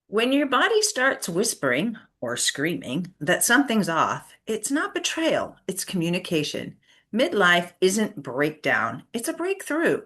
When your body starts whispering or screaming that something's off, it's not betrayal, it's communication. Midlife isn't breakdown, it's a breakthrough.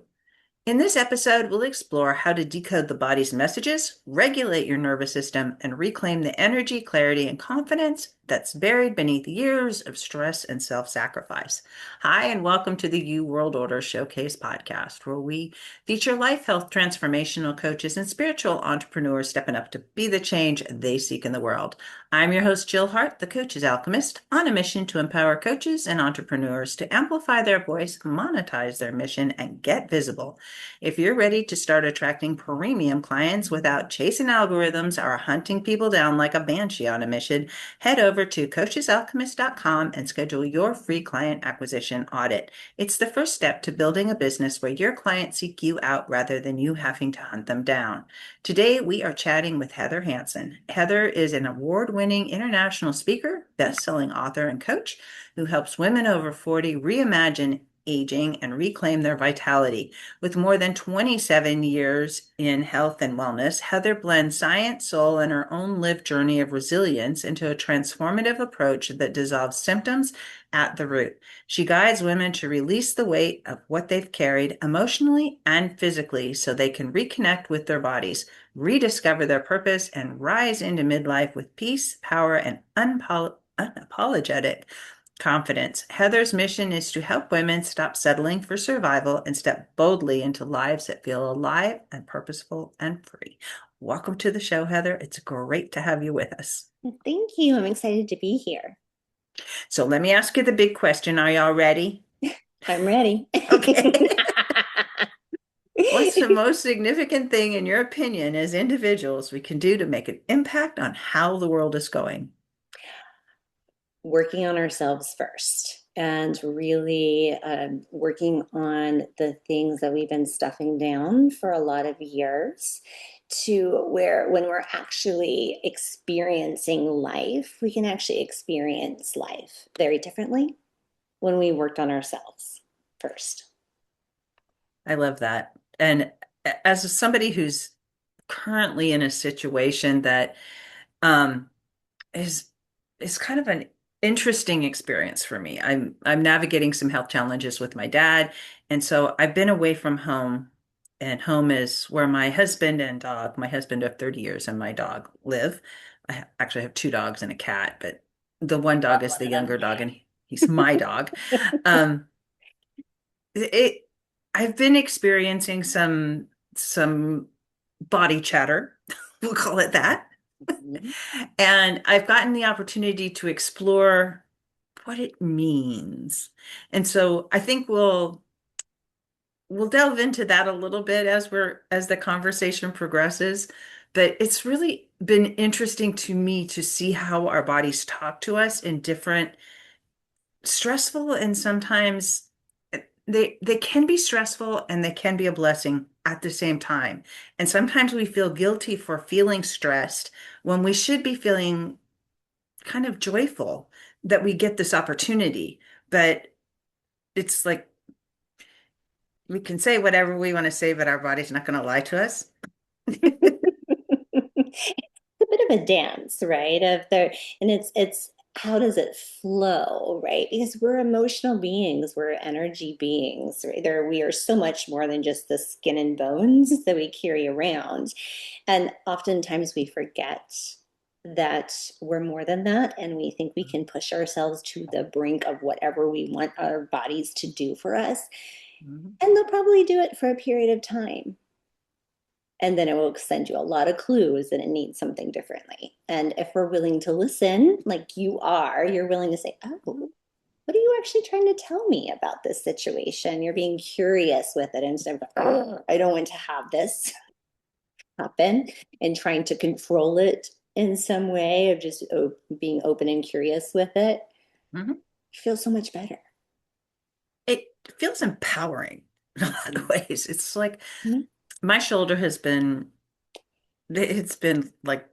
In this episode, we'll explore how to decode the body's messages, regulate your nervous system, and reclaim the energy, clarity, and confidence that's buried beneath years of stress and self sacrifice. Hi, and welcome to the You World Order Showcase podcast, where we feature life health transformational coaches and spiritual entrepreneurs stepping up to be the change they seek in the world. I'm your host, Jill Hart, the Coach's Alchemist, on a mission to empower coaches and entrepreneurs to amplify their voice, monetize their mission, and get visible. If you're ready to start attracting premium clients without chasing algorithms or hunting people down like a banshee on a mission, head over to coachesalchemist.com and schedule your free client acquisition audit. It's the first step to building a business where your clients seek you out rather than you having to hunt them down. Today, we are chatting with Heather Hanson. Heather is an award-winning international speaker, best-selling author, and coach who helps women over 40 reimagine aging and reclaim their vitality. With more than 27 years in health and wellness, Heather blends science, soul, and her own lived journey of resilience into a transformative approach that dissolves symptoms at the root. She guides women to release the weight of what they've carried emotionally and physically so they can reconnect with their bodies, rediscover their purpose, and rise into midlife with peace, power, and unapologetic confidence. Heather's mission is to help women stop settling for survival and step boldly into lives that feel alive and purposeful and free. Welcome to the show, Heather. It's great to have you with us. Thank you. I'm excited to be here. So let me ask you the big question. Are y'all ready? I'm ready. Okay. What's the most significant thing, in your opinion, as individuals we can do to make an impact on how the world is going? Working on ourselves first and really working on the things that we've been stuffing down for a lot of years to where when we're actually experiencing life, we can actually experience life very differently when we worked on ourselves first. I love that. And as somebody who's currently in a situation that um, is is kind of an interesting experience for me. I'm navigating some health challenges with my dad, and so I've been away from home, and home is where my husband and dog, my husband of 30 years and my dog live. Actually have two dogs and a cat, but the one dog is the younger dog, and he's my dog. Um, it I've been experiencing some body chatter, we'll call it that. Mhm. And I've gotten the opportunity to explore what it means. And so I think we'll delve into that a little bit as the conversation progresses. But it's really been interesting to me to see how our bodies talk to us in different stressful and sometimes they can be stressful and they can be a blessing at the same time. And sometimes we feel guilty for feeling stressed when we should be feeling kind of joyful that we get this opportunity. But it's like we can say whatever we want to say, but our body's not going to lie to us. It's a bit of a dance, right? Of the and it's how does it flow, right? Because we're emotional beings, we're energy beings, right? We are so much more than just the skin and bones that we carry around. And oftentimes we forget that we're more than that, and we think we can push ourselves to the brink of whatever we want our bodies to do for us. Mhm. And they'll probably do it for a period of time, and then it will send you a lot of clues that it needs something differently. And if we're willing to listen, like you are, you're willing to say, oh, what are you actually trying to tell me about this situation? You're being curious with it instead of, oh, I don't want to have this happen, and trying to control it in some way of just being open and curious with it. Mhm. You feel so much better. It feels empowering in a lot of ways. It's like Mhm. my shoulder has been, it's been like,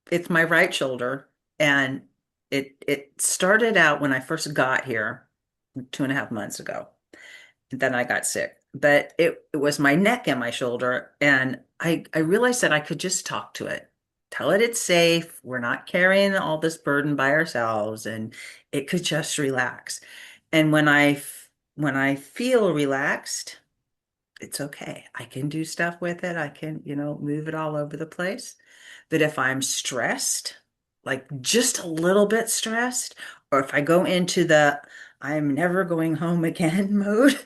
it's my right shoulder. And it started out when I first got here 2.5 months ago. And then I got sick. But it was my neck and my shoulder. And I realized that I could just talk to it. tell it it's safe. We're not carrying all this burden by ourselves, and it could just relax. And when I feel relaxed, it's okay. I can do stuff with it. I can, move it all over the place. But if I'm stressed, like just a little bit stressed, or if I go into the I'm never going home again mode,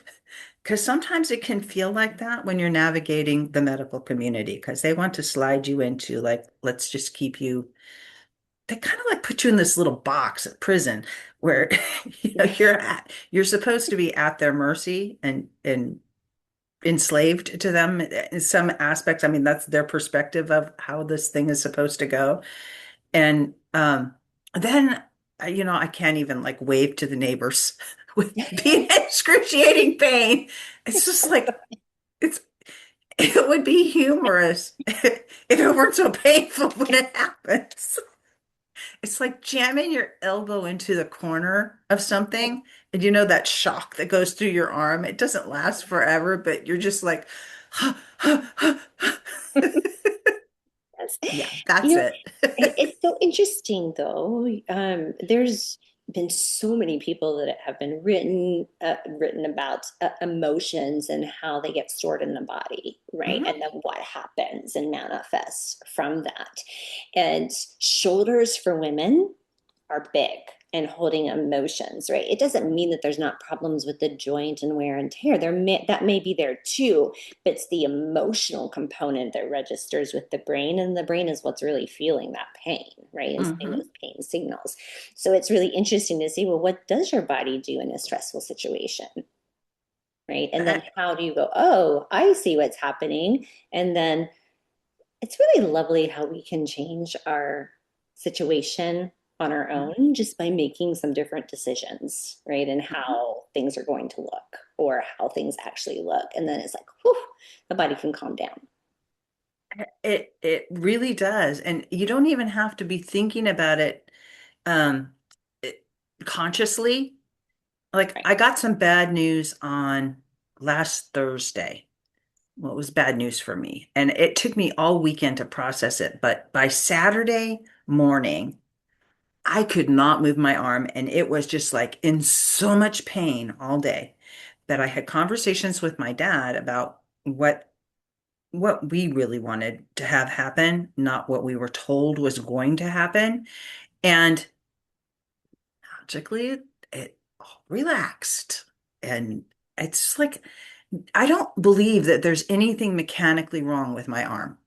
because sometimes it can feel like that when you're navigating the medical community, because they want to slide you into like, let's just keep you, they kind of like put you in this little box at prison where you're supposed to be at their mercy and enslaved to them in some aspects. I mean, that's their perspective of how this thing is supposed to go. And then, I can't even like wave to the neighbors with being in excruciating pain. It's just like, it's, it would be humorous if it weren't so painful when it happens. It's like jamming your elbow into the corner of something. And that shock that goes through your arm, it doesn't last forever, but you're just like, Yes. yeah, that's it. It's so interesting though. There's been so many people that have been written about emotions and how they get stored in the body, right? Mhm. And then what happens and manifests from that. And shoulders for women are big and holding emotions, right? It doesn't mean that there's not problems with the joint and wear and tear. That may be there too, but it's the emotional component that registers with the brain, and the brain is what's really feeling that pain, right? And sending Mhm. those pain signals. So it's really interesting to see, well, what does your body do in a stressful situation? Right. And then I- how do you go, oh, I see what's happening. And then it's really lovely how we can change our situation on our own just by making some different decisions, right? And Mhm. how things are going to look or how things actually look. And then it's like, whew, the body can calm down. It really does. And you don't even have to be thinking about it um it- consciously. Like Right. I got some bad news on last Thursday. Well, it was bad news for me. And it took me all weekend to process it. But by Saturday morning, I could not move my arm. And it was just like in so much pain all day that I had conversations with my dad about what we really wanted to have happen, not what we were told was going to happen. And magically, it all relaxed. And it's like, I don't believe that there's anything mechanically wrong with my arm.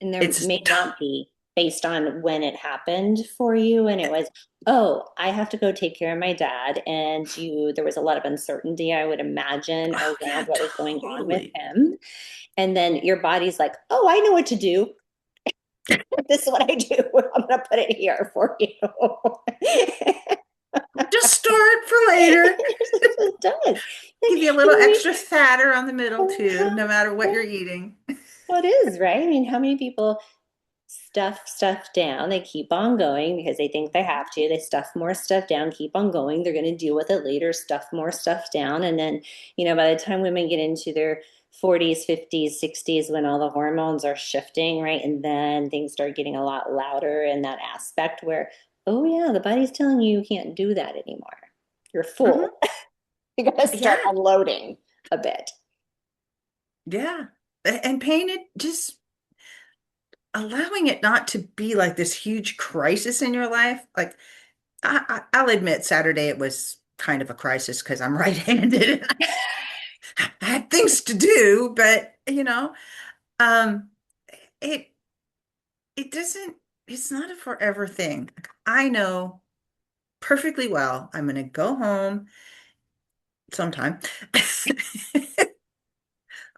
And there It's, may not be based on when it happened for you. And it was, oh, I have to go take care of my dad. And there was a lot of uncertainty, I would imagine, oh around yeah, what was going on with totally. him. And then your body's like, oh, I know what to do. This is what I do. I'm going to put it here for you. Just store it for later. It does. Give you a And little I extra fat around the middle too, no matter what mean, you're eating. well, it is, right? I mean, how many people stuff stuff down? They keep on going because they think they have to. They stuff more stuff down, keep on going. They're going to deal with it later, stuff more stuff down. And then, by the time women get into their 40s, 50s, 60s, when all the hormones are shifting, right? And then things start getting a lot louder in that aspect where, oh, yeah, the body's telling you you can't do that anymore. You're Mhm. full. You got to start Yeah, unloading a bit. yeah. And pain, it just allowing it not to be like this huge crisis in your life. Like I'll admit Saturday it was kind of a crisis because I'm right-handed and I had things to do, but um, it it doesn't. It's not a forever thing. I know perfectly well. I'm going to go home sometime.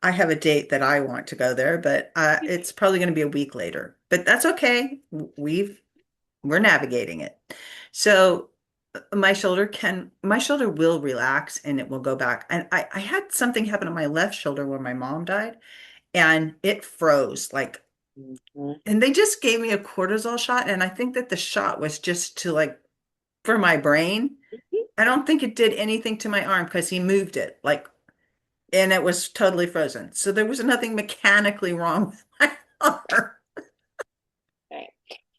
I have a date that I want to go there, but it's probably going to be a week later. But that's okay. We're navigating it. So my shoulder will relax and it will go back. And I had something happen on my left shoulder when my mom died and it froze like, Mhm. and they just gave me a cortisol shot. And I think that the shot was just to like for my brain. I don't think it did anything to my arm because he moved it like, and it was totally frozen. So there was nothing mechanically wrong with my arm.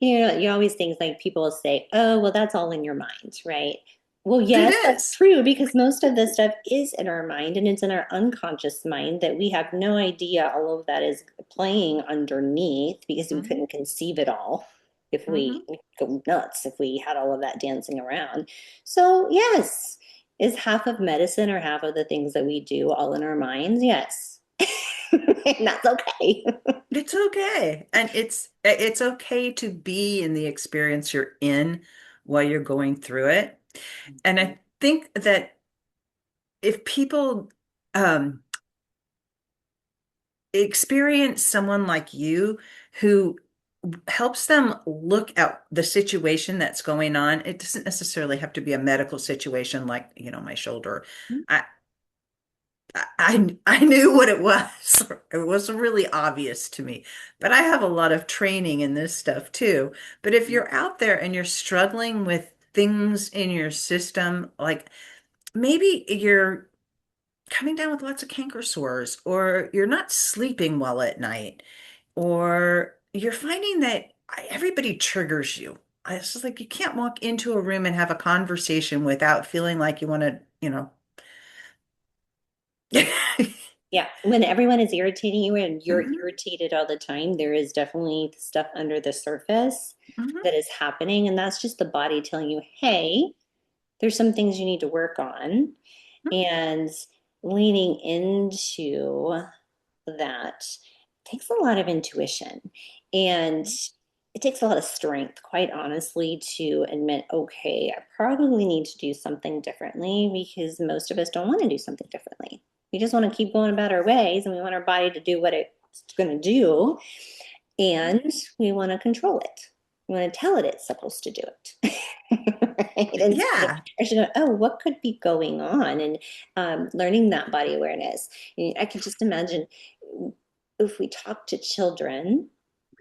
You always think like people will say, oh, well, that's all in your mind, right? Well, It yes, that's is. true because most of this stuff is in our mind and it's in our unconscious mind that we have no idea all of that is playing underneath because we Hmm. couldn't conceive it all if we Hmm. go nuts, if we had all of that dancing around. So, yes, is half of medicine or half of the things that we do all in our minds? Yes. And that's okay. It's okay. And it's okay to be in the experience you're in while you're going through it. And I think that if people um experience someone like you who helps them look at the situation that's going on, it doesn't necessarily have to be a medical situation like, my shoulder. I I knew what it was. It was really obvious to me. But I have a lot of training in this stuff too. But if you're out there and you're struggling with things in your system, like maybe you're coming down with lots of canker sores, or you're not sleeping well at night, or you're finding that everybody triggers you. It's just like you can't walk into a room and have a conversation without feeling like you want to. Yeah, when everyone is irritating you and you're Mhm, irritated all the time, there is definitely stuff under the surface mhm, that is happening. And that's just the body telling you, hey, there's some things you need to work on. And leaning into that takes a lot of intuition. And it takes a lot of strength, quite honestly, to admit, okay, I probably need to do something differently because most of us don't want to do something differently. We just want to keep going about our ways and we want our body to do what it's going to do. And we want to control it. We want to tell it it's supposed to do it. Right? Instead of yeah. actually going, oh, what could be going on? And learning that body awareness. I can just imagine if we talk to children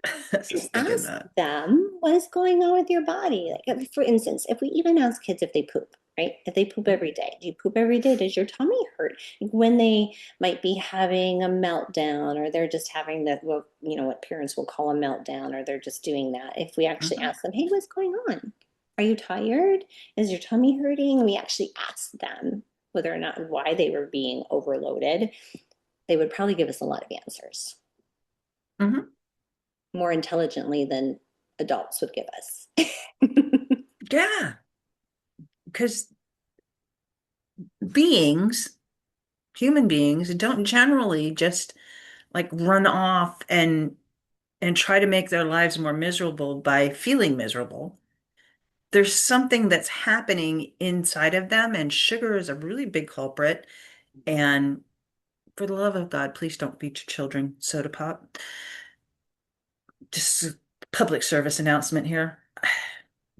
I was and just thinking ask that. them what is going on with your body. Like, for instance, if we even ask kids if they poop, right? If they poop every day, do you poop every day? Does your tummy hurt? When they might be having a meltdown, or they're just having that, well, what parents will call a meltdown, or they're just doing that. If we actually Mhm, ask them, hey, what's going on? Are you tired? Is your tummy hurting? We actually ask them whether or not why they were being overloaded. They would probably give us a lot of answers mhm. more intelligently than adults would give us. Yeah, because beings, human beings, don't generally just like run off and try to make their lives more miserable by feeling miserable. There's something that's happening inside of them, and sugar is a really big culprit. And for the love of God, please don't feed your children soda pop. Just a public service announcement here.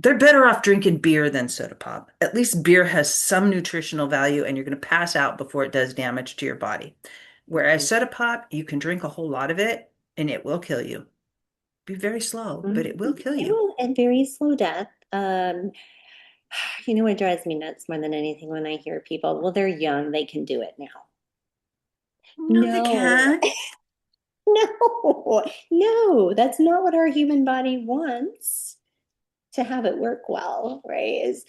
They're better off drinking beer than soda pop. At least beer has some nutritional value and you're going to pass out before it does damage to your body. Whereas soda pop, you can drink a whole lot of it and it will kill you. Be very slow, but it will kill It you. will, and very slow death. You know what drives me nuts more than anything when I hear people, well, they're young, they can do it now. No, they No, can't. no, no, that's not what our human body wants to have it work well, right? Is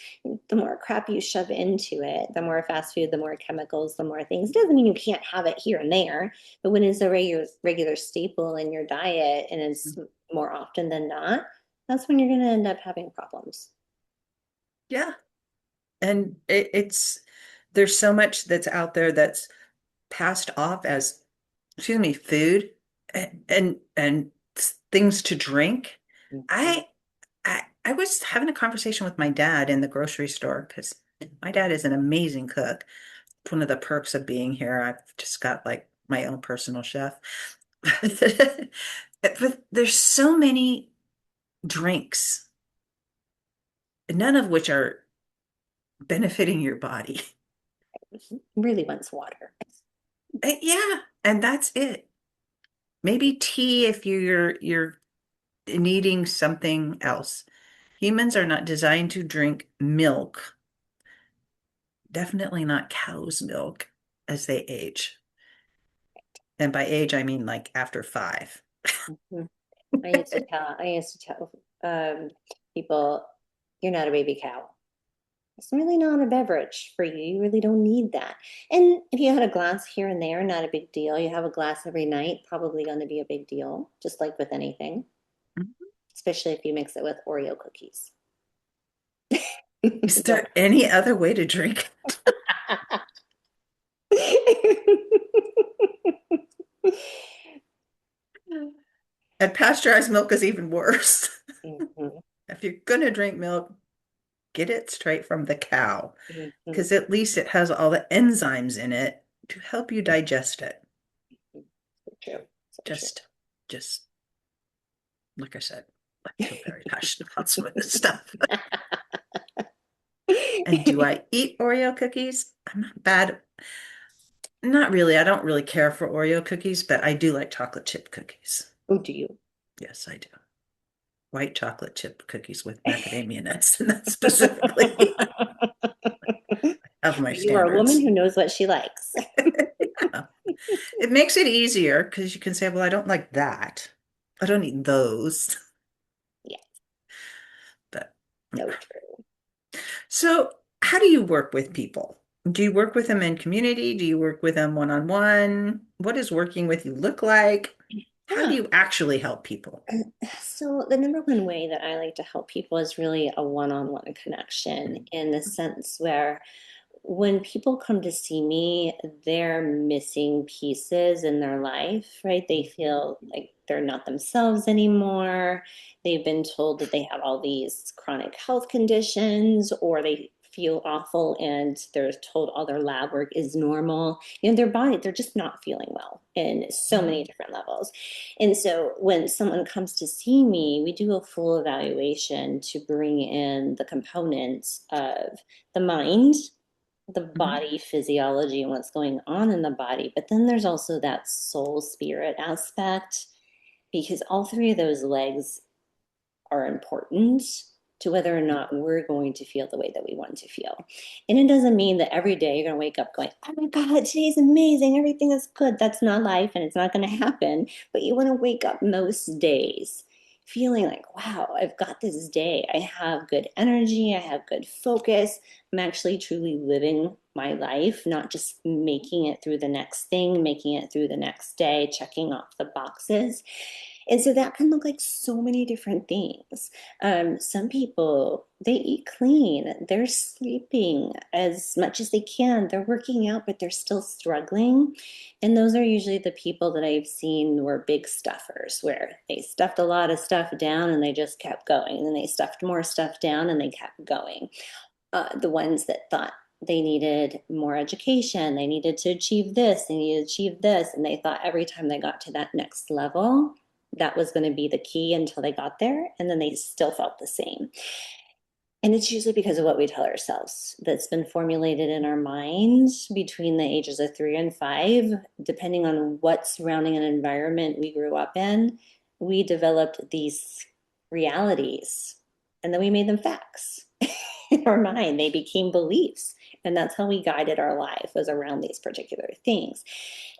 the more crap you shove into it, the more fast food, the more chemicals, the more things. It doesn't mean you can't have it here and there, but when it's a regular staple in your diet and it's more often than not, that's when you're going to end up having problems. Yeah. And there's so much that's out there that's passed off as, excuse me, food and things to drink. Mhm. I was having a conversation with my dad in the grocery store because my dad is an amazing cook. It's one of the perks of being here. I've just got like my own personal chef. But there's so many drinks, none of which are benefiting your body. Really wants water. Yeah, and that's it. Maybe tea if you're needing something else. Humans are not designed to drink milk, definitely not cow's milk as they age. And by age, I mean like after five. Mhm. I used to tell Um, People, you're not a baby cow. It's really not a beverage for you. You really don't need that. And if you had a glass here and there, not a big deal. You have a glass every night, probably going to be a big deal, just like with anything, especially if you mix it with Oreo cookies. Is there any other way to drink? And pasteurized milk is even worse. Mhm, If you're gonna drink milk, get it straight from the cow, mhm. because at least it has all the enzymes in it to help you digest it. So true. So true. Just, just like I said, I feel very passionate about some of this stuff. And do I eat Oreo cookies? I'm not bad. Not really. I don't really care for Oreo cookies, but I do like chocolate chip cookies. Oh, do you? Yes, I do. White chocolate chip cookies with macadamia nuts, and that's specifically of my You are a woman standards. who knows what she likes. Yeah. It makes it easier because you can say, well, I don't like that. I don't eat those. Yeah, But so yeah. true. So, how do you work with people? Do you work with them in community? Do you work with them one-on-one? What does working with you look like? How do Yeah. you actually help people? So the number one way that I like to help people is really a one-on-one connection in the sense where when people come to see me, they're missing pieces in their life, right? They feel like they're not themselves anymore. They've been told that they have all these chronic health conditions, or they feel awful and they're told all their lab work is normal. Their body, they're just not feeling well in so many different levels. And so when someone comes to see me, we do a full evaluation to bring in the components of the mind, the Mhm. body physiology and what's going on in the body. But then there's also that soul spirit aspect, because all three of those legs are important to whether or not we're going to feel the way that we want to feel. And it doesn't mean that every day you're going to wake up going, oh my God, today's amazing. Everything is good. That's not life and it's not going to happen. But you want to wake up most days feeling like, wow, I've got this day. I have good energy. I have good focus. I'm actually truly living my life, not just making it through the next thing, making it through the next day, checking off the boxes. And so that can look like so many different things. Some people, they eat clean, they're sleeping as much as they can, they're working out, but they're still struggling. And those are usually the people that I've seen were big stuffers, where they stuffed a lot of stuff down and they just kept going. And then they stuffed more stuff down and they kept going. The ones that thought they needed more education, they needed to achieve this, they needed to achieve this, and they thought every time they got to that next level, that was going to be the key until they got there, and then they still felt the same. And it's usually because of what we tell ourselves that's been formulated in our minds between the ages of 3 and 5, depending on what surrounding an environment we grew up in. We developed these realities and then we made them facts in our mind. They became beliefs. And that's how we guided our life, was around these particular things.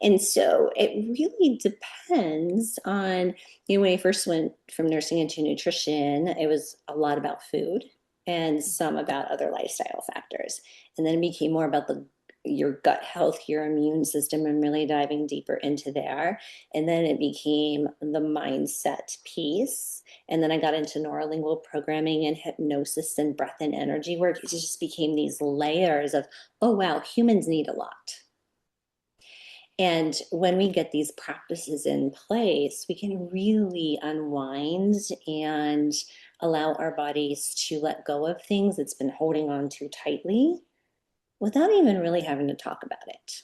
And so it really depends on, when I first went from nursing into nutrition, it was a lot about food and some about other lifestyle factors. And then it became more about your gut health, your immune system, and really diving deeper into there. And then it became the mindset piece. And then I got into neurolingual programming and hypnosis and breath and energy work. It just became these layers of, oh, wow, humans need a lot. And when we get these practices in place, we can really unwind and allow our bodies to let go of things that's been holding on too tightly without even really having to talk about it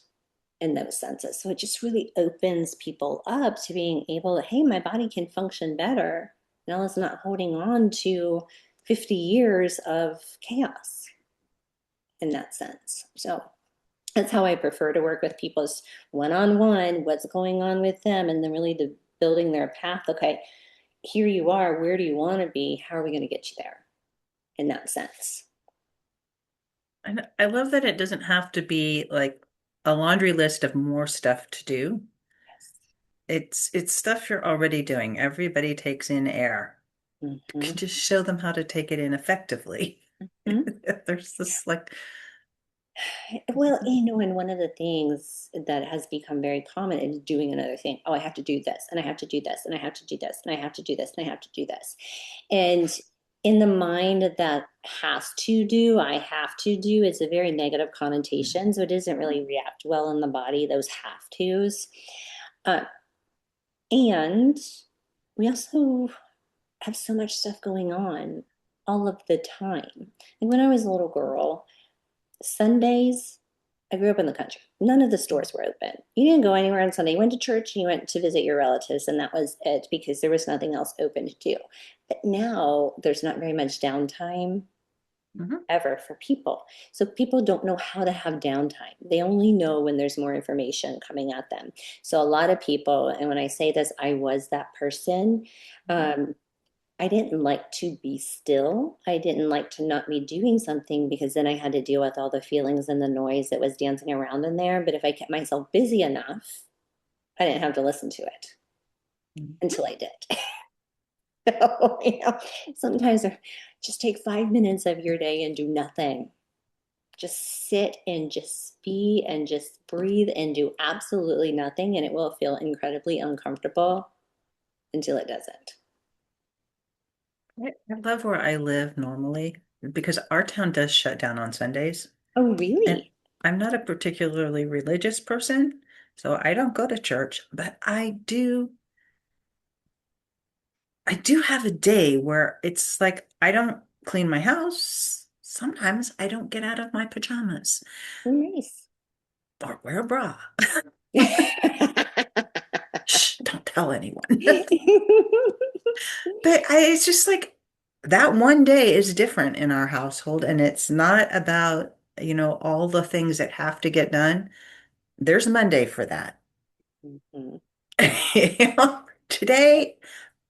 in those senses. So it just really opens people up to being able to, hey, my body can function better. Now it's not holding on to 50 years of chaos in that sense. So that's how I prefer to work with people, is one-on-one, what's going on with them, and then really building their path. Okay, here you are. Where do you want to be? How are we going to get you there in that sense? And I love that it doesn't have to be like a laundry list of more stuff to do. Yes. It's stuff you're already doing. Everybody takes in air. Mhm. Can just show them how to take it in effectively. Mhm. There's this like, Well, and one of the things that has become very common is doing another thing. Oh, I have to do this, and I have to do this, and I have to do this, and I have to do this, and I have to do this. And in the mind, that has to do, I have to do, it's a very negative connotation. So it doesn't really react well in the body, those have tos. Uh, and we also have so much stuff going on all of the time. Like when I was a little girl, Sundays, I grew up in the country. None of the stores were open. You didn't go anywhere on Sunday. You went to church and you went to visit your relatives, and that was it because there was nothing else open to do. But now there's not very much downtime mhm. ever for people. So people don't know how to have downtime. They only know when there's more information coming at them. So a lot of people, and when I say this, I was that person. Um, I didn't like to be still. I didn't like to not be doing something because then I had to deal with all the feelings and the noise that was dancing around in there. But if I kept myself busy enough, I didn't have to listen to it until I did. So, sometimes just take 5 minutes of your day and do nothing. Just sit and just be and just breathe and do absolutely nothing, and it will feel incredibly uncomfortable until it doesn't. I love where I live normally because our town does shut down on Sundays. Oh, And really? I'm not a particularly religious person, so I don't go to church, but I do have a day where it's like I don't clean my house. Sometimes I don't get out of my pajamas Oh, nice. or wear a bra. Shh, don't tell anyone. It's just like that one day is different in our household, and it's not about, all the things that have to get done. There's Monday for that. Mhm. Today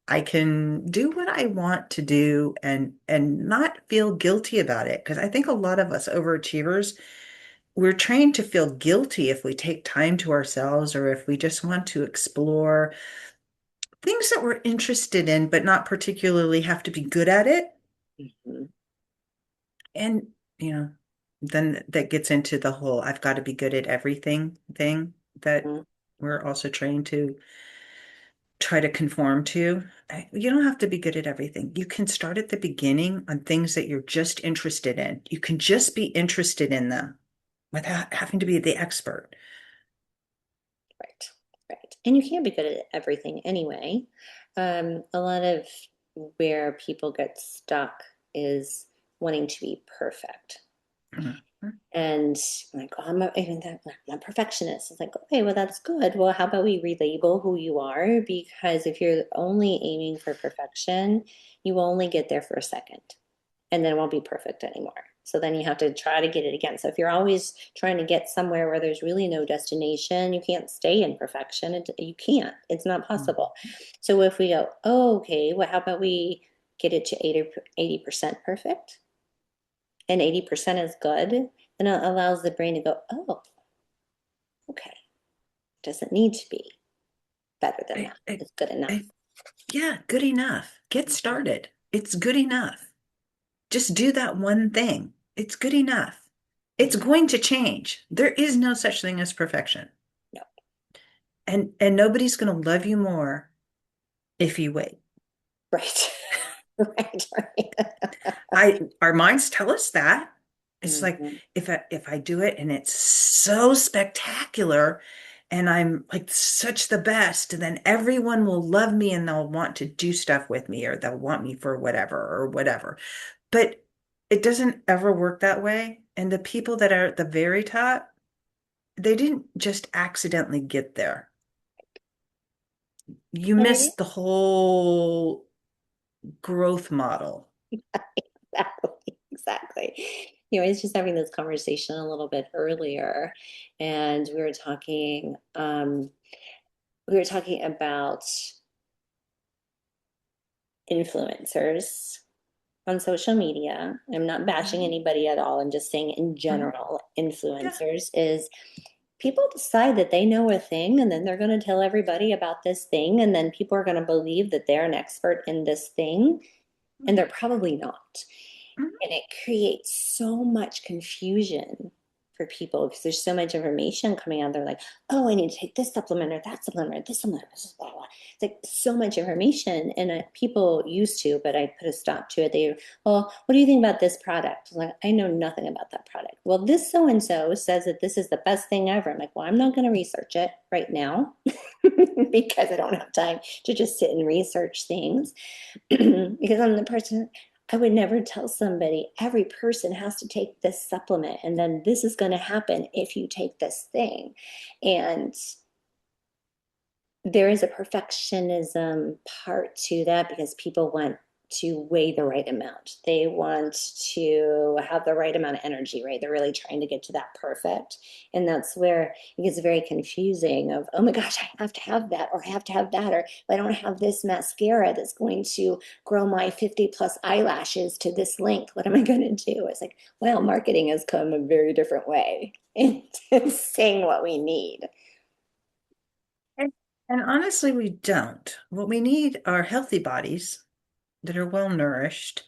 I can do what I want to do and not feel guilty about it. Because I think a lot of us overachievers, we're trained to feel guilty if we take time to ourselves or if we just want to explore things that we're interested in, but not particularly have to be good at it. Mhm. And, you know, then that gets into the whole I've got to be good at everything thing that Mhm. we're also trained to try to conform to. You don't have to be good at everything. You can start at the beginning on things that you're just interested in. You can just be interested in them without having to be the expert. Right, right. And you can't be good at everything anyway. A lot of where people get stuck is wanting to be perfect. Mhm. And like, oh, even that, I'm a perfectionist. It's like, okay, well, that's good. Well, how about we relabel who you are? Because if you're only aiming for perfection, you will only get there for a second, and then it won't be perfect anymore. So then you have to try to get it again. So if you're always trying to get somewhere where there's really no destination, you can't stay in perfection. You can't. It's not possible. So if we go, oh, okay, well, how about we get it to 80% perfect? And 80% is good, then it allows the brain to go, oh, okay, doesn't need to be better than It, that. it, It's good enough. it, yeah, good enough. Get started. It's good enough. Just do that one thing. It's good enough. It's going to change. There is no such thing as perfection. No, And nobody's going to love you more if you wait. right, right, right. Our minds tell us that. It's like Mhm. if I do it and it's so spectacular and I'm like such the best, then everyone will love me and they'll want to do stuff with me or they'll want me for whatever or whatever. But it doesn't ever work that way. And the people that are at the very top, they didn't just accidentally get there. You And it missed the whole growth model. exactly, exactly. I was just having this conversation a little bit earlier, and we were talking about influencers on social media. I'm not bashing Mhm. anybody at all. I'm just saying in Mhm. general, Yeah. influencers is people decide that they know a thing and then they're going to tell everybody about this thing and then people are going to believe that they're an expert in this thing and they're probably not. Mhm. And it creates so much confusion for people because there's so much information coming out. They're like, oh, I need to take this supplement or that supplement or this supplement. Blah, blah. It's like so much information. And people used to, but I put a stop to it. They, well, what do you think about this product? I'm like, I know nothing about that product. Well, this so and so says that this is the best thing ever. I'm like, well, I'm not going to research it right now because I don't have time to just sit and research things because I'm the person. I would never tell somebody every person has to take this supplement and then this is going to happen if you take this thing. And there is a perfectionism part to that because people want to weigh the right amount. They want to have the right amount of energy, right? They're really trying to get to that perfect. And that's where it gets very confusing of, oh my gosh, I have to have that, or I have to have that, or if I don't have this mascara that's going to grow my 50 plus eyelashes to this length, what am I going to do? It's like, well, marketing has come a very different way in saying what we need. And, and honestly, we don't. What we need are healthy bodies that are well nourished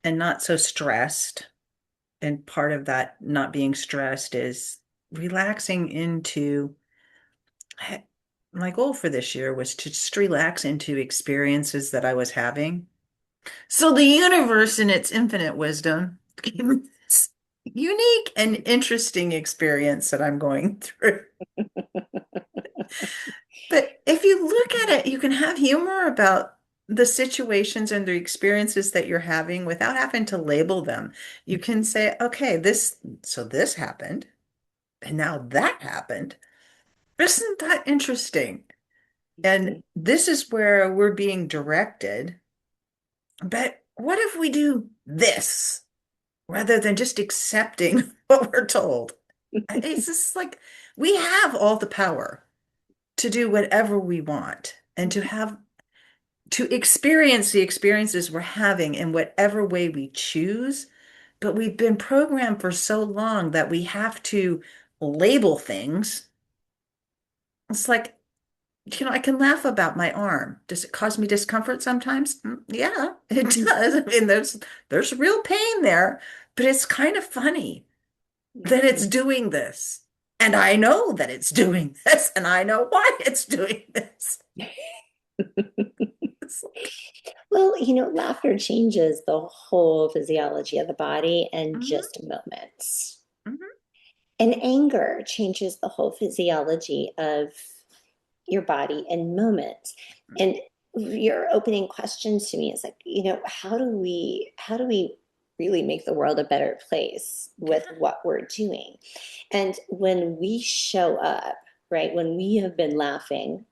and not so stressed. And part of that not being stressed is relaxing into my goal for this year was to just relax into experiences that I was having. So the universe, in its infinite wisdom, gave me this unique and interesting experience that I'm going through. But if you look at it, you can have humor about the situations and the experiences that you're having without having to label them. You can say, okay, this happened, and now that happened. Isn't that interesting? And this is where we're being directed. But what if we do this rather than just accepting what we're told? It's just like we have all the power to do whatever we want and to experience the experiences we're having in whatever way we choose. But we've been programmed for so long that we have to label things. It's like, I can laugh about my arm. Does it cause me discomfort sometimes? Yeah, it does. I mean, there's real pain there, but it's kind of funny that it's doing this. And I know that it's doing this, and I know why it's doing this. It's like, Well, laughter changes the whole physiology of the body in mhm, just moments. mhm, And anger changes the whole physiology of your body in moments. And your opening question to me is like, how do we really make the world a better place with yeah, what we're doing? And when we show up, right, when we have been laughing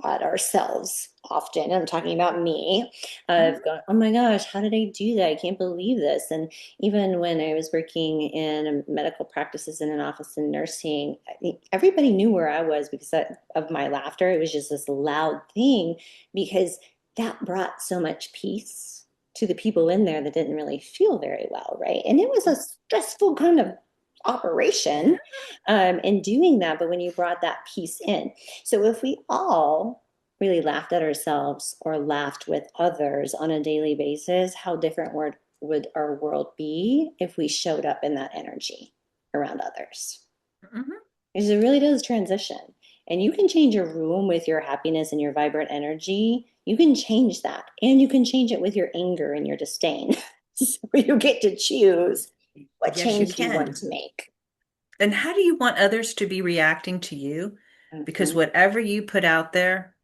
at ourselves often. I'm talking about me, mhm, of going, oh my gosh, how did I do that? I can't believe this. And even when I was working in medical practices in an office in nursing, I think everybody knew where I was because of my laughter. It was just this loud thing because that brought so much peace to the people in there that didn't really feel very well, right? And it was a stressful kind of yeah. operation in doing that. But when you brought that piece in, so if we all really laughed at ourselves or laughed with others on a daily basis, how different would our world be if we showed up in that energy around others? Mhm. Because it really does transition. And you can change your room with your happiness and your vibrant energy. You can change that. And you can change it with your anger and your disdain. So you get to choose what Yes, you change you want can. to make. And how do you want others to be reacting to you? Because Mhm. whatever you put out there,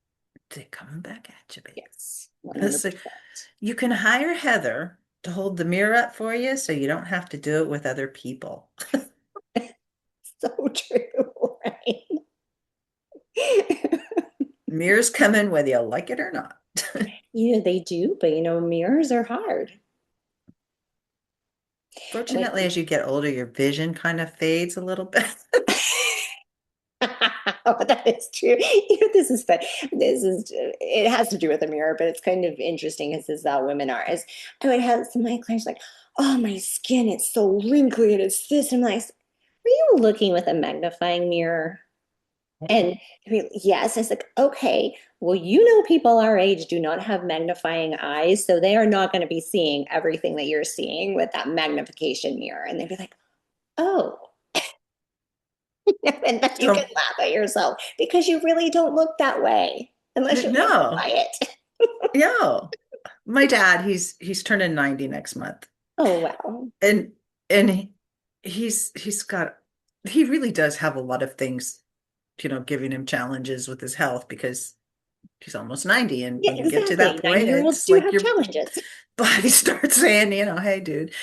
they're coming back at you, baby. Yes, It's like 100%. you can hire Heather to hold the mirror up for you so you don't have to do it with other people. So true, right? Mirrors come in whether you like it or not. They do, but mirrors are hard. I mean, Fortunately, as you get older, your vision kind of fades a little bit. oh, that is true. This is fun. It has to do with a mirror, but it's kind of interesting because this is how women are. As I would have some of my clients like, oh, my skin, it's so wrinkly and it's this. And I'm like, are you looking with a magnifying mirror? And yes, it's like, okay, well, you know, people our age do not have magnifying eyes, so they are not going to be seeing everything that you're seeing with that magnification mirror. And they'd be like, oh, and then you can So, laugh at yourself because you really don't look that way unless you magnify no, it. no. My dad, he's turning 90 next month. Oh, wow. And and he's got he really does have a lot of things, giving him challenges with his health because he's almost 90. And Yeah, when you get to that exactly. point, 90-year-olds it's do like have your challenges. body starts saying, hey, dude.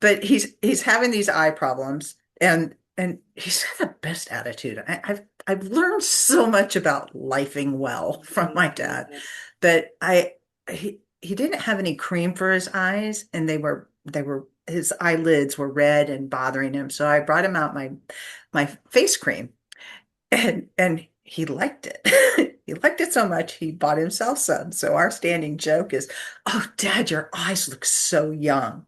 But he's having these eye problems, and he's got the best attitude. I've learned so much about lifing well from my dad that he didn't have any cream for his eyes, and they were his eyelids were red and bothering him. So I brought him out my face cream, and he liked it. He liked it so much he bought himself some. So our standing joke is, "Oh, Dad, your eyes look so young."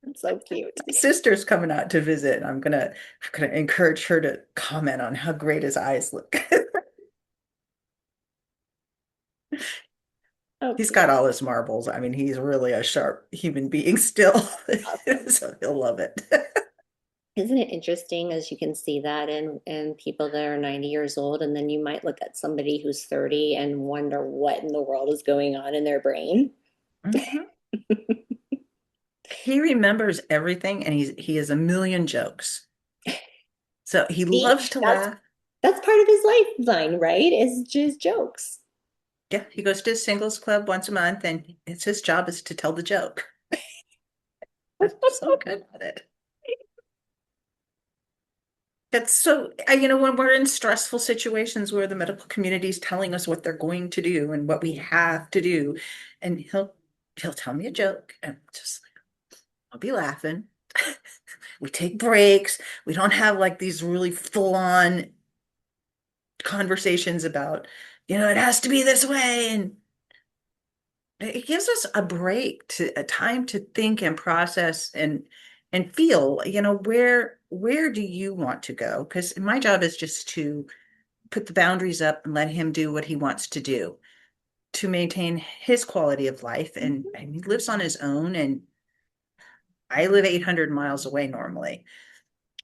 It's so cute. My sister's coming out to visit, and I'm gonna encourage her to comment on how great his eyes look. Oh, He's got cute. all his marbles. I mean, he's really a sharp human being still, Awesome. so he'll love it. Isn't it interesting as you can see that in people that are 90 years old, and then you might look at somebody who's 30 and wonder what in the world is going on in their brain? Mhm. He remembers everything, and he has a million jokes. So he See, loves to that's laugh. that's part of his lifeline, right? Is just jokes. Yeah, he goes to his singles club once a month, and it's his job is to tell the joke. That's so good at it. That's so, when we're in stressful situations where the medical community is telling us what they're going to do and what we have to do, and he'll tell me a joke, and just like I'll be laughing. We take breaks. We don't have like these really full-on conversations about, it has to be this way, and it gives us a break, to a time to think and process and feel, where do you want to go? Because my job is just to put the boundaries up and let him do what he wants to do to maintain his quality of life. And he lives on his own, and I live 800 miles away normally.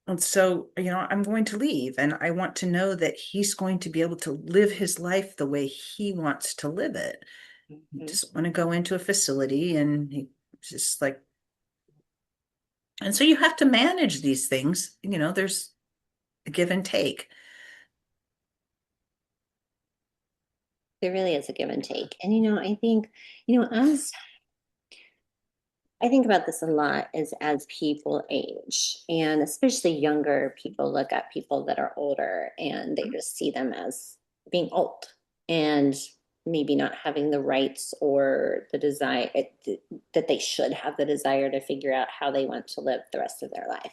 And so, I'm going to leave, and I want to know that he's going to be able to live his life the way he wants to live it. He Mhm. doesn't want to go into a facility, and he just like, and so you have to manage these things. There's a give and take. There really is a give and take. And I think, as I think about this a lot as people age, and especially younger people look at people that are older and they just see them as being old and maybe not having the rights or the desire that they should have the desire to figure out how they want to live the rest of their life.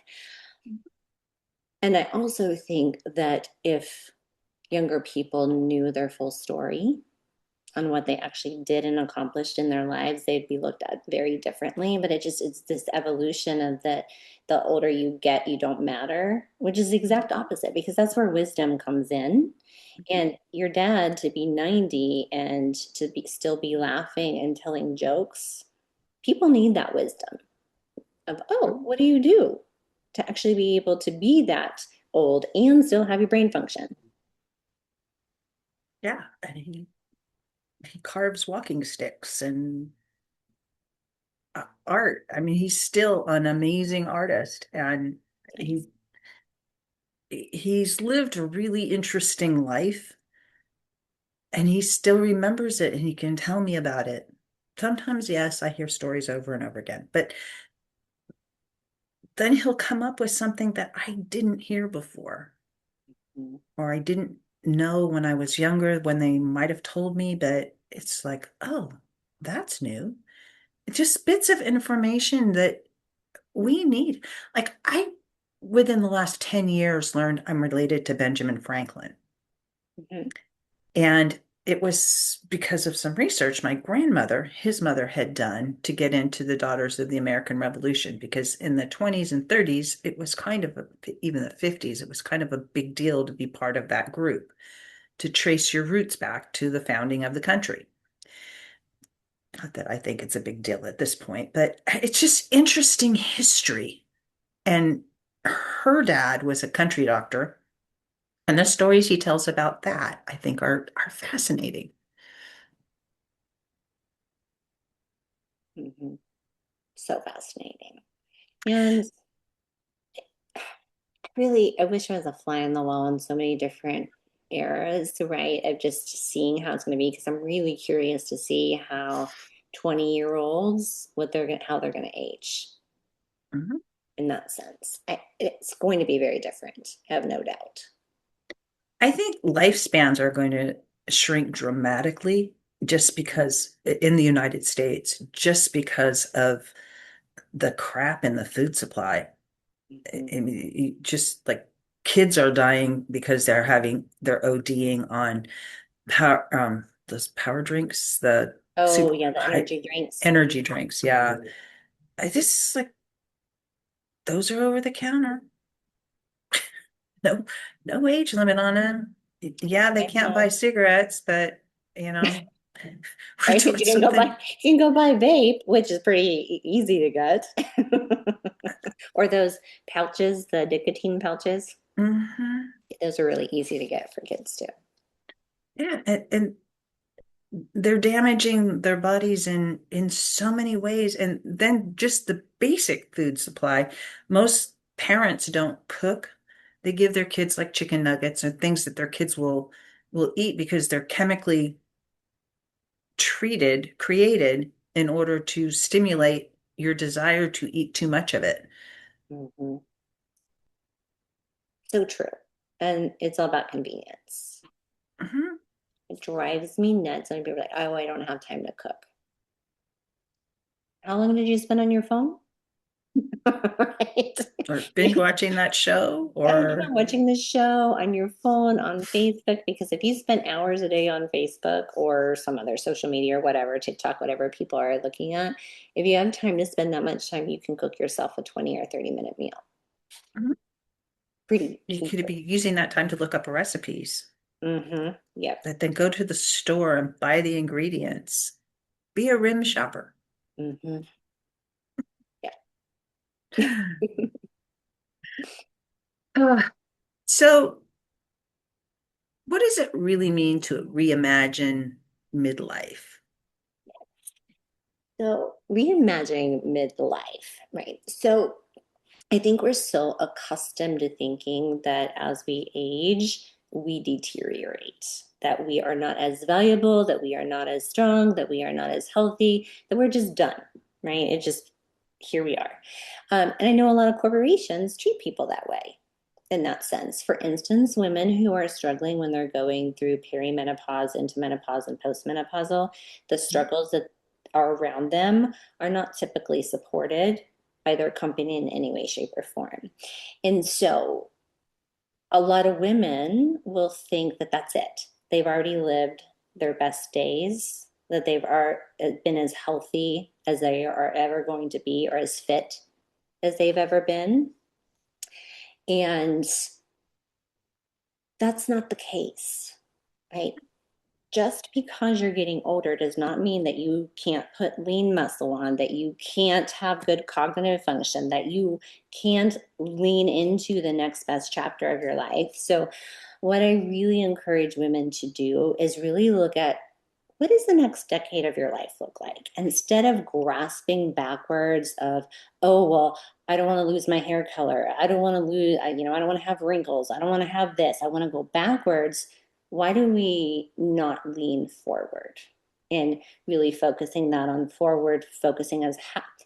And I also think that if younger people knew their full story on what they actually did and accomplished in their lives, they'd be looked at very differently. But it's this evolution of that the older you get, you don't matter, which is the exact opposite because that's where wisdom comes in. And your dad to be 90 and to be still be laughing and telling jokes, people need that wisdom of, oh, what do you do to actually be able to be that old and still have your brain function? Yeah. And he carves walking sticks and art. I mean, he's still an amazing artist, and he's lived a really interesting life, and he still remembers it, and he can tell me about it. Sometimes, yes, I hear stories over and over again, but then he'll come up with something that I didn't hear before, or I didn't know when I was younger, when they might have told me, but it's like, oh, that's new. It's just bits of information that we need. Like within the last 10 years, learned I'm related to Benjamin Franklin. Mhm. And it was because of some research my grandmother, his mother, had done to get into the Daughters of the American Revolution. Because in the 20s and 30s, it was kind of, even the 50s, it was kind of a big deal to be part of that group, to trace your roots back to the founding of the country. Not that I think it's a big deal at this point, but it's just interesting history. And her dad was a country doctor, and the stories he tells about that, I think, are fascinating. Mhm. So fascinating. And really, I wish I was a fly on the wall in so many different eras, right? Of just seeing how it's going to be, because I'm really curious to see how 20-year-olds, how they're going to age Mhm. in that sense. It's going to be very different, I have no doubt. I think lifespans are going to shrink dramatically just because in the United States, just because of the crap in the food supply. Mhm. I mean, just like kids are dying because they're ODing on those power drinks, the Oh, super yeah, the high energy drinks. energy drinks. Yeah. I just like those are over the counter. No, no age limit on them. Yeah, they I can't buy know. cigarettes, but you know, we're Right? doing Because something. you can go buy vape, which is pretty easy to get. Or those pouches, the nicotine pouches. Hmm. Those are really easy to get for kids too. Yeah, and they're damaging their bodies in so many ways. And then just the basic food supply. Most parents don't cook. They give their kids like chicken nuggets or things that their kids will eat because they're chemically created in order to stimulate your desire to eat too much of it. Hmm. So true. And it's all about convenience. Mhm. It drives me nuts when people are like, oh, I don't have time to cook. How long did you spend on your phone? Right. Or binge watching that show, Yeah, or watching the show on your phone, on Facebook, because if you spend hours a day on Facebook or some other social media or whatever, TikTok, whatever people are looking at, if you have time to spend that much time, you can cook yourself a 20 or 30-minute meal. Mhm. Pretty You could easy. be using that time to look up recipes, Mm-hmm. Yep. that then go to the store and buy the ingredients. Be a rim shopper. Mm-hmm. Yep. Ah, so, what does it really mean to reimagine midlife? So reimagining midlife, right? So I think we're so accustomed to thinking that as we age, we deteriorate, that we are not as valuable, that we are not as strong, that we are not as healthy, that we're just done, right? It just, here we are. And I know a lot of corporations treat people that way in that sense. For instance, women who are struggling when they're going through perimenopause, into menopause, and postmenopausal, the struggles that are around them are not typically supported by their company in any way, shape, or form. And so a lot of women will think that that's it. They've already lived their best days, that they've been as healthy as they are ever going to be, or as fit as they've ever been. And that's not the case, right? Just because you're getting older does not mean that you can't put lean muscle on, that you can't have good cognitive function, that you can't lean into the next best chapter of your life. So, what I really encourage women to do is really look at what does the next decade of your life look like? Instead of grasping backwards of, oh, well, I don't want to lose my hair color. I don't want to lose, I don't want to have wrinkles. I don't want to have this. I want to go backwards. Why do we not lean forward? And really focusing that on forward, focusing as,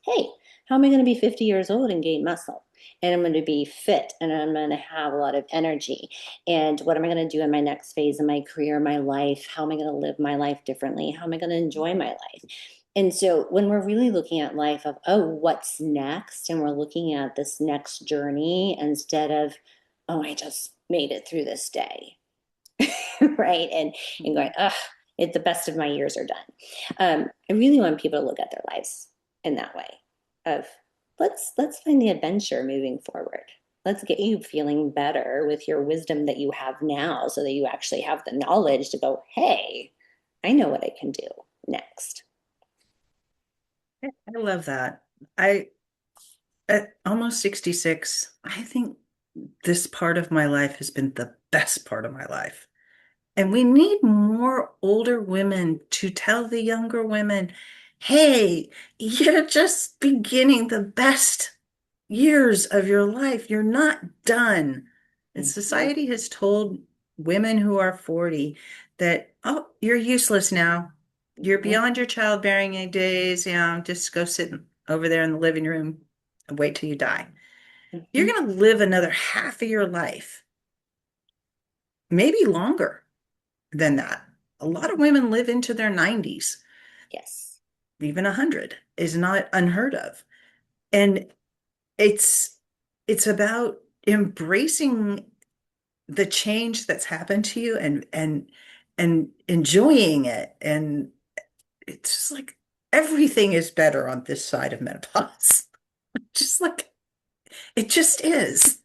hey, how am I going to be 50 years old and gain muscle? And I'm going to be fit and I'm going to have a lot of energy. And what am I going to do in my next phase of my career, my life? How am I going to live my life differently? How am I going to enjoy my life? And so when we're really looking at life of, oh, what's next? And we're looking at this next journey instead of, oh, I just made it through this day. Right. And going, ugh. The best of my years are done. I really want people to look at their lives in that way of let's find the adventure moving forward. Let's get you feeling better with your wisdom that you have now so that you actually have the knowledge to go, hey, I know what I can do next. I love that. I At almost 66, I think this part of my life has been the best part of my life. And we need more older women to tell the younger women, hey, you're just beginning the best years of your life. You're not done. And Mhm. society has told women who are 40 that, oh, you're useless now. You're Mhm. beyond your childbearing days. Just go sit over there in the living room and wait till you die. You're Mhm. going to live another half of your life, maybe longer than that. A lot of women live into their 90s, Yes. even 100 is not unheard of. And it's it's about embracing the change that's happened to you and enjoying it. And it's just like everything is better on this side of menopause. Just like it just is.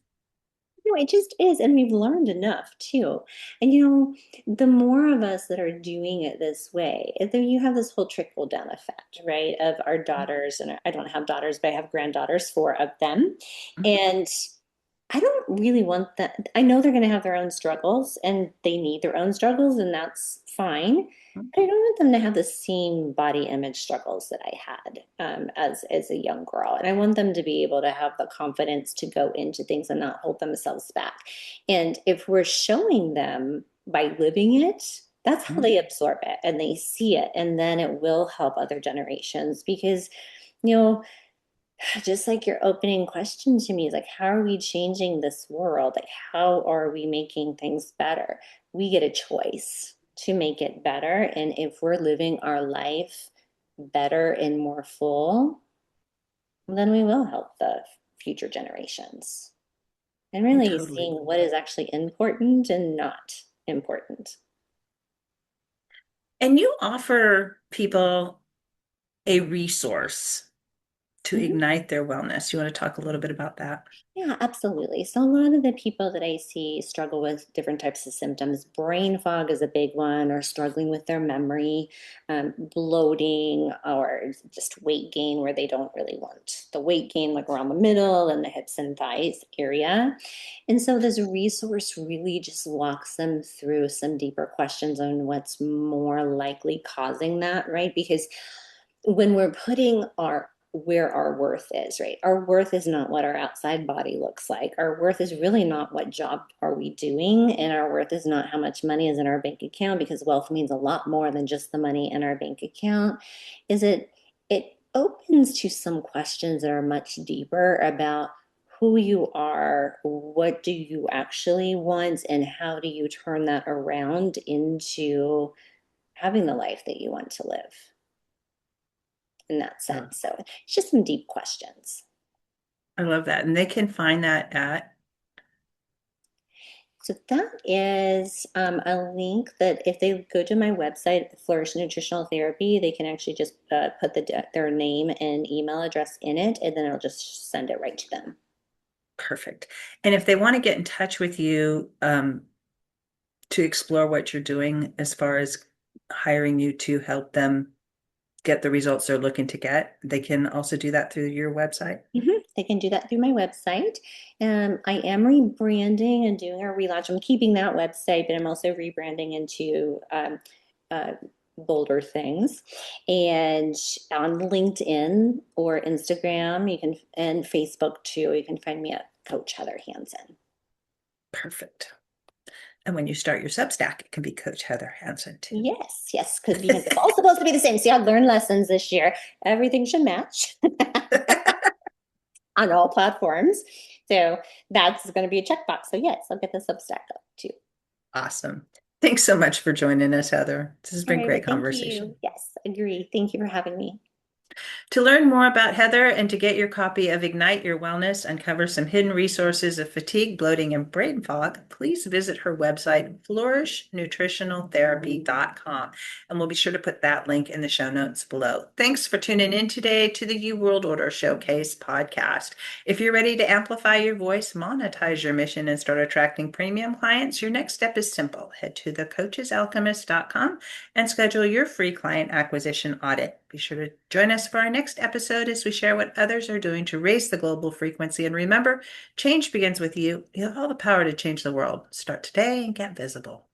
No, it just is. And we've learned enough too. And the more of us that are doing it this way, then you have this whole trickle down effect, right? Of our daughters, and I don't have daughters, but I have granddaughters, four of them. And I don't really want that. I know they're going to have their own struggles and they need their own struggles, and that's fine. But I don't want them to have the same body image struggles that I had as a young girl. And I want them to be able to have the confidence to go into things and not hold themselves back. And if we're showing them by living it, that's how they absorb it and they see it. And then it will help other generations because, you know, just like your opening question to me is like, how are we changing this world? Like, how are we making things better? We get a choice to make it better. And if we're living our life better and more full, then we will help the future generations. And I really totally seeing agree. what is actually important and not important. And you offer people a resource to Mhm. ignite their wellness. You want to talk a little bit about that? Yeah, absolutely. So a lot of the people that I see struggle with different types of symptoms. Brain fog is a big one, or struggling with their memory, bloating, or just weight gain where they don't really want the weight gain, like around the middle and the hips and thighs area. And so this resource really just walks them through some deeper questions on what's more likely causing that, right? Because when we're putting our where our worth is, right? Our worth is not what our outside body looks like. Our worth is really not what job are we doing, and our worth is not how much money is in our bank account, because wealth means a lot more than just the money in our bank account. Is it opens to some questions that are much deeper about who you are, what do you actually want, and how do you turn that around into having the life that you want to live in that Oh, sense. So it's just some deep questions. I love that. And they can find that at So that is a link that if they go to my website, Flourish Nutritional Therapy, they can actually just put their name and email address in it, and then it'll just send it right to them. Perfect. And if they want to get in touch with you, to explore what you're doing as far as hiring you to help them get the results they're looking to get, they can also do that through your website. They can do that through my website. I am rebranding and doing a relaunch. I'm keeping that website, but I'm also rebranding into uh, bolder things. And on LinkedIn or Instagram, you can, and Facebook too, you can find me at Coach Heather Hanson. Perfect. And when you start your Substack, it can be Coach Heather Hanson too. Yes, yes, because it's all supposed to be the same. See, I've learned lessons this year. Everything should match on all platforms. So that's going to be a checkbox. So yes, I'll get the Substack up too. Awesome. Thanks so much for joining us, Heather. This has All been right, well, great thank you. conversation. Yes, agree. Thank you for having me. To learn more about Heather and to get your copy of Ignite Your Wellness, uncover some hidden resources of fatigue, bloating, and brain fog, please visit her website, flourishnutritionaltherapy.com. And we'll be sure to put that link in the show notes below. Thanks for tuning in today to the You World Order Showcase podcast. If you're ready to amplify your voice, monetize your mission, and start attracting premium clients, your next step is simple. Head to thecoachesalchemist.com and schedule your free client acquisition audit. Be sure to join us for our next episode as we share what others are doing to raise the global frequency. And remember, change begins with you. You have all the power to change the world. Start today and get visible.